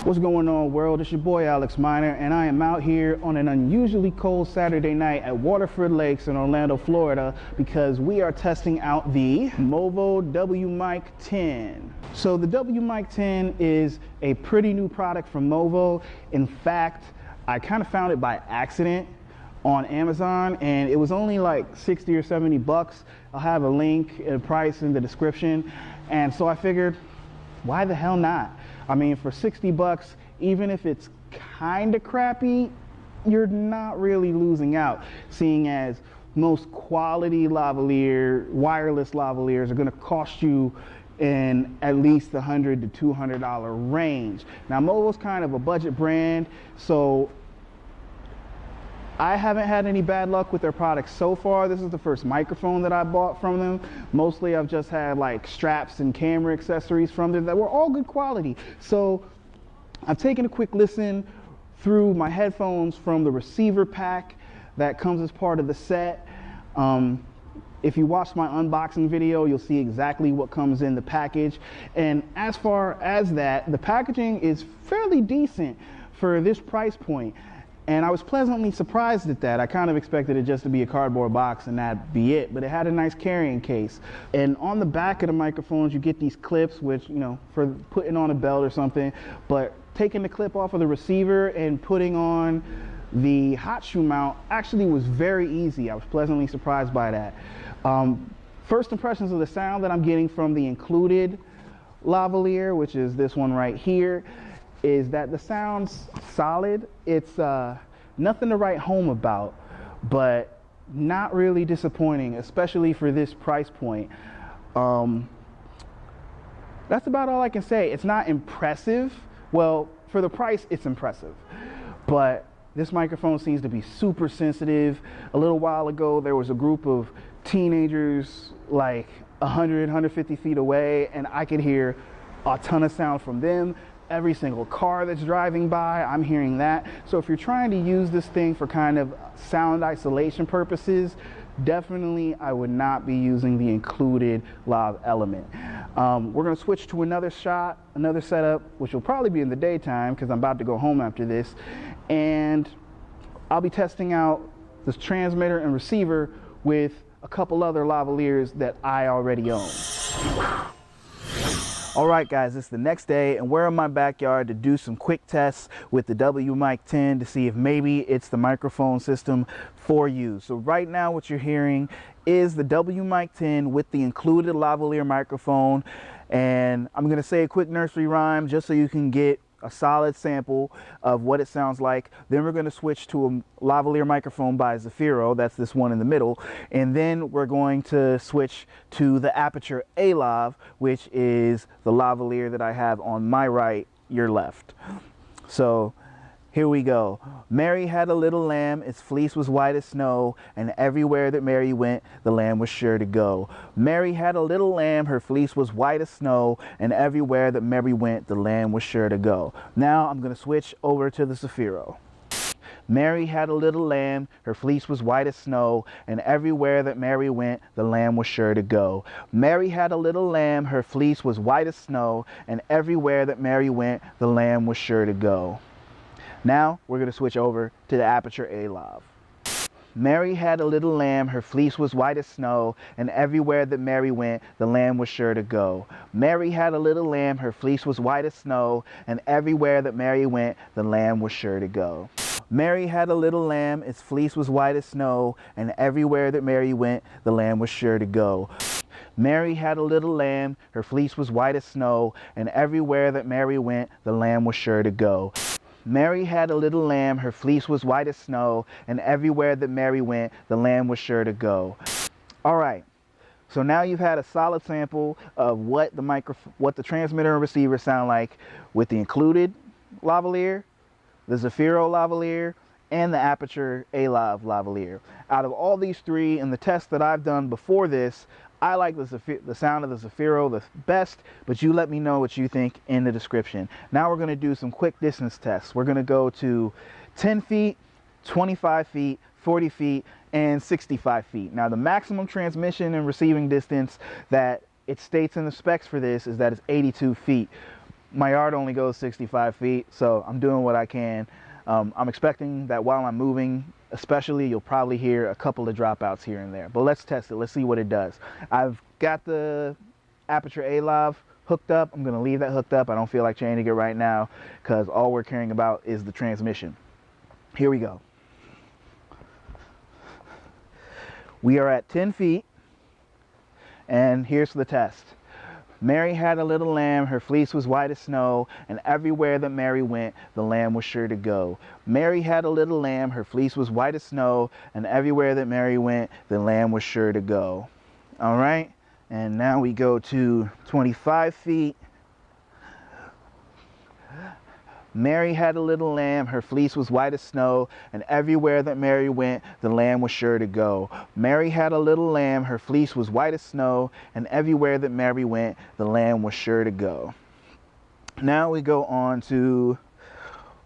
What's going on, world? It's your boy ALXMNR, and I am out here on an unusually cold Saturday night at Waterford Lakes in Orlando, Florida, because we are testing out the Movo WMIC10. So the WMIC10 is a pretty new product from Movo. In fact, I kind of found it by accident on Amazon, and it was only like 60 or 70 bucks. I'll have a link and a price in the description. And so I figured, why the hell not? I mean, for 60 bucks, even if it's kind of crappy, you're not really losing out, seeing as most quality lavalier, wireless lavaliers are going to cost you in at least the $100 to $200 range. Now, Movo's kind of a budget brand, so I haven't had any bad luck with their products so far. This is the first microphone that I bought from them. Mostly I've just had like straps and camera accessories from them that were all good quality. So I've taken a quick listen through my headphones from the receiver pack that comes as part of the set. If you watch my unboxing video, you'll see exactly what comes in the package. And as far as that, the packaging is fairly decent for this price point. And I was pleasantly surprised at that. I kind of expected it just to be a cardboard box and that'd be it, but it had a nice carrying case. And on the back of the microphones, you get these clips, which, you know, for putting on a belt or something, but taking the clip off of the receiver and putting on the hot shoe mount actually was very easy. I was pleasantly surprised by that. First impressions of the sound that I'm getting from the included lavalier, which is this one right here, is that the sound's solid. It's nothing to write home about, but not really disappointing, especially for this price point. That's about all I can say. It's not impressive. Well, for the price, it's impressive. But this microphone seems to be super sensitive. A little while ago, there was a group of teenagers like 100, 150 feet away, and I could hear a ton of sound from them. Every single car that's driving by, I'm hearing that. So if you're trying to use this thing for kind of sound isolation purposes, definitely I would not be using the included lav element. We're gonna switch to another shot, another setup, which will probably be in the daytime because I'm about to go home after this. And I'll be testing out this transmitter and receiver with a couple other lavaliers that I already own. All right, guys, it's the next day, and we're in my backyard to do some quick tests with the WMIC10 to see if maybe it's the microphone system for you. So right now what you're hearing is the WMIC10 with the included lavalier microphone, and I'm going to say a quick nursery rhyme just so you can get a solid sample of what it sounds like. Then we're going to switch to a lavalier microphone by Zafiro, that's this one in the middle, and then we're going to switch to the Aperture A-Lav, which is the lavalier that I have on my right, your left. So here we go. Mary had a little lamb, its fleece was white as snow, and everywhere that Mary went, the lamb was sure to go. Mary had a little lamb, her fleece was white as snow, and everywhere that Mary went, the lamb was sure to go. Now I'm going to switch over to the Zafiro. Mary had a little lamb, her fleece was white as snow, and everywhere that Mary went, the lamb was sure to go. Mary had a little lamb, her fleece was white as snow, and everywhere that Mary went, the lamb was sure to go. Now we're going to switch over to the Aperture A-Lav. Mary had a little lamb, her fleece was white as snow, and everywhere that Mary went, the lamb was sure to go. Mary had a little lamb, her fleece was white as snow, and everywhere that Mary went, the lamb was sure to go. Mary had a little lamb, its fleece was white as snow, and everywhere that Mary went, the lamb was sure to go. Mary had a little lamb, her fleece was white as snow, and everywhere that Mary went, the lamb was sure to go. Mary had a little lamb, her fleece was white as snow, and everywhere that Mary went, the lamb was sure to go. All right, so now you've had a solid sample of what the transmitter and receiver sound like with the included lavalier, the Zafiro lavalier, and the Aperture A-Lav lavalier. Out of all these three and the tests that I've done before this, I like the sound of the Zafiro the best, but you let me know what you think in the description. Now we're going to do some quick distance tests. We're going to go to 10 feet, 25 feet, 40 feet, and 65 feet. Now the maximum transmission and receiving distance that it states in the specs for this is that it's 82 feet. my yard only goes 65 feet, so I'm doing what I can. I'm expecting that while I'm moving, especially, you'll probably hear a couple of dropouts here and there. But let's test it. Let's see what it does. I've got the Aperture A-Lav hooked up. I'm going to leave that hooked up. I don't feel like changing it right now because all we're caring about is the transmission. Here we go. We are at 10 feet, and here's the test. Mary had a little lamb, her fleece was white as snow, and everywhere that Mary went, the lamb was sure to go. Mary had a little lamb, her fleece was white as snow, and everywhere that Mary went, the lamb was sure to go. All right, and now we go to 25 feet. Mary had a little lamb, her fleece was white as snow, and everywhere that Mary went, the lamb was sure to go. Mary had a little lamb, her fleece was white as snow, and everywhere that Mary went, the lamb was sure to go. Now we go on to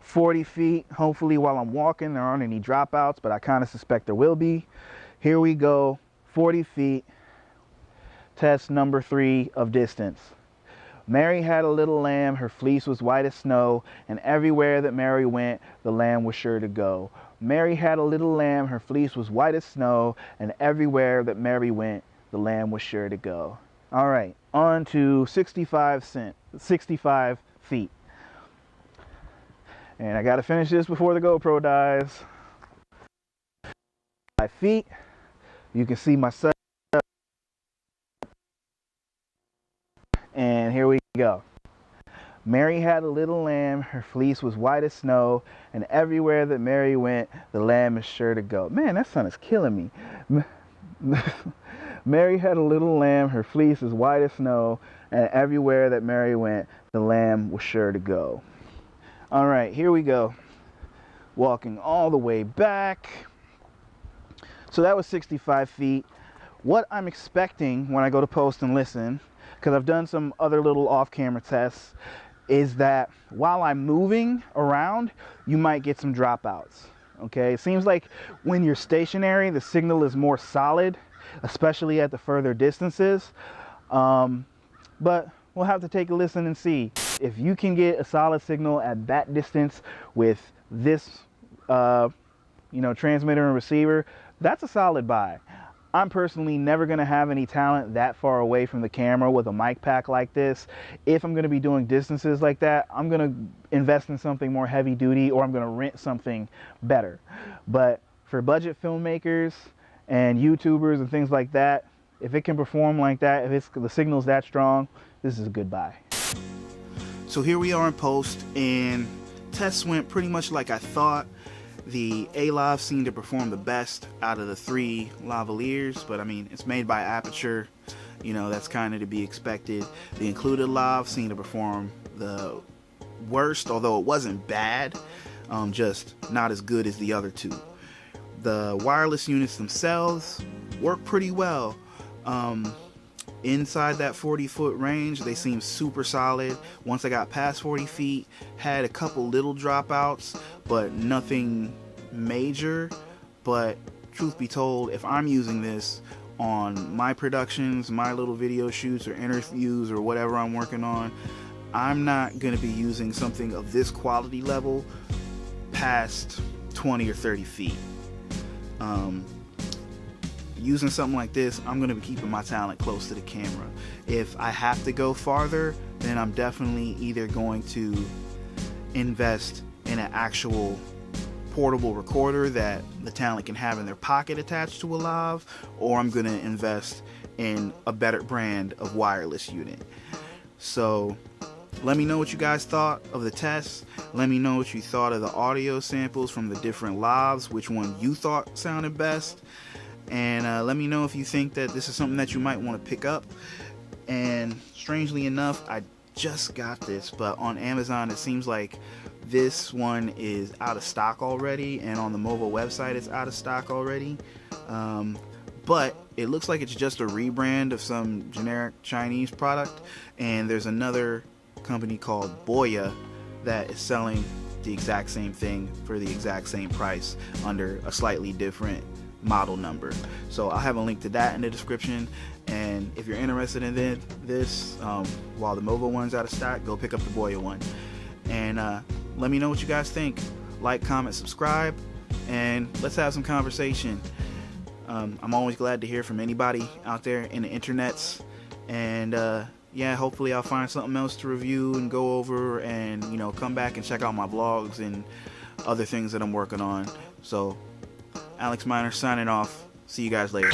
40 feet. Hopefully while I'm walking, there aren't any dropouts, but I kind of suspect there will be. Here we go, 40 feet, test number 3 of distance. Mary had a little lamb, her fleece was white as snow, and everywhere that Mary went, the lamb was sure to go. Mary had a little lamb, her fleece was white as snow, and everywhere that Mary went, the lamb was sure to go. All right, on to 65 feet. And I got to finish this before the GoPro dies. 5 feet. You can see my setup. And here we go. Mary had a little lamb, her fleece was white as snow, and everywhere that Mary went, the lamb is sure to go. Man, that sun is killing me. Mary had a little lamb, her fleece is white as snow, and everywhere that Mary went, the lamb was sure to go. All right, here we go. Walking all the way back. So that was 65 feet. What I'm expecting when I go to post and listen, because I've done some other little off-camera tests, is that while I'm moving around, you might get some dropouts. Okay, it seems like when you're stationary, the signal is more solid, especially at the further distances. But we'll have to take a listen and see. If you can get a solid signal at that distance with this, transmitter and receiver, that's a solid buy. I'm personally never going to have any talent that far away from the camera with a mic pack like this. If I'm going to be doing distances like that, I'm going to invest in something more heavy duty, or I'm going to rent something better. But for budget filmmakers and YouTubers and things like that, if it can perform like that, if the signal's that strong, this is a good buy. So here we are in post, and tests went pretty much like I thought. The A-Lav seemed to perform the best out of the 3 lavaliers, but I mean, it's made by Aperture, that's kind of to be expected. The included lav seemed to perform the worst, although it wasn't bad, just not as good as the other 2. The wireless units themselves work pretty well. Inside that 40-foot range, they seem super solid. Once I got past 40 feet, had a couple little dropouts, but nothing major. But truth be told, if I'm using this on my productions, my little video shoots or interviews or whatever I'm working on, I'm not going to be using something of this quality level past 20 or 30 feet. Using something like this, I'm going to be keeping my talent close to the camera. If I have to go farther, then I'm definitely either going to invest in an actual portable recorder that the talent can have in their pocket attached to a lav, or I'm going to invest in a better brand of wireless unit. So let me know what you guys thought of the test. Let me know what you thought of the audio samples from the different lavs, which one you thought sounded best. And let me know if you think that this is something that you might want to pick up. And strangely enough, I just got this, but on Amazon it seems like this one is out of stock already, and on the Movo website it's out of stock already. But it looks like it's just a rebrand of some generic Chinese product, and there's another company called Boya that is selling the exact same thing for the exact same price under a slightly different model number. So I'll have a link to that in the description, and if you're interested in this, while the Movo one's out of stock, go pick up the Boya one. And let me know what you guys think. Like, comment, subscribe, and let's have some conversation. I'm always glad to hear from anybody out there in the internets, and yeah, hopefully I'll find something else to review and go over, and come back and check out my vlogs and other things that I'm working on. So ALXMNR signing off. See you guys later.